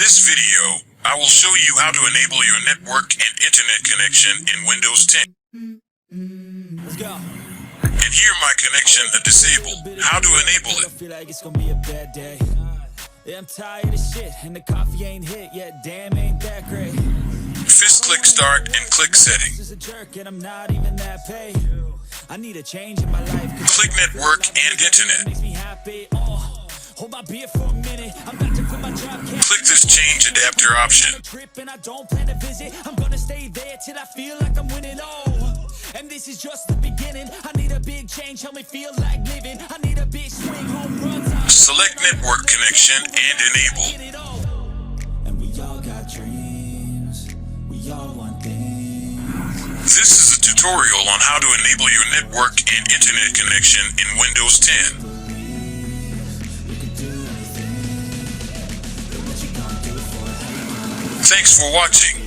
this video, I will show you how to enable your network and internet connection in Windows 10. Let's go. And here my connection is disabled. How to enable I it? feel like it's gonna be a bad day. Yeah, I'm tired of shit, and the coffee ain't hit yet. Damn, ain't that great. First click Start and click Setting. This is a jerk, and I'm not even that paid. I need a change in my life. Click Network and Internet. Makes me happy. Hold my beer for a minute. I'm about to quit my job. Click this Change Adapter option. Trip and I don't plan to visit. I'm gonna stay there till I feel like I'm winning. And this is just the beginning. I need a big change, help me feel like living. I need a big swing, home runs. Select Network Connection and Enable. And we all got dreams. We all want things. This is a tutorial on how to enable your network and internet connection in Windows 10. Thanks for watching.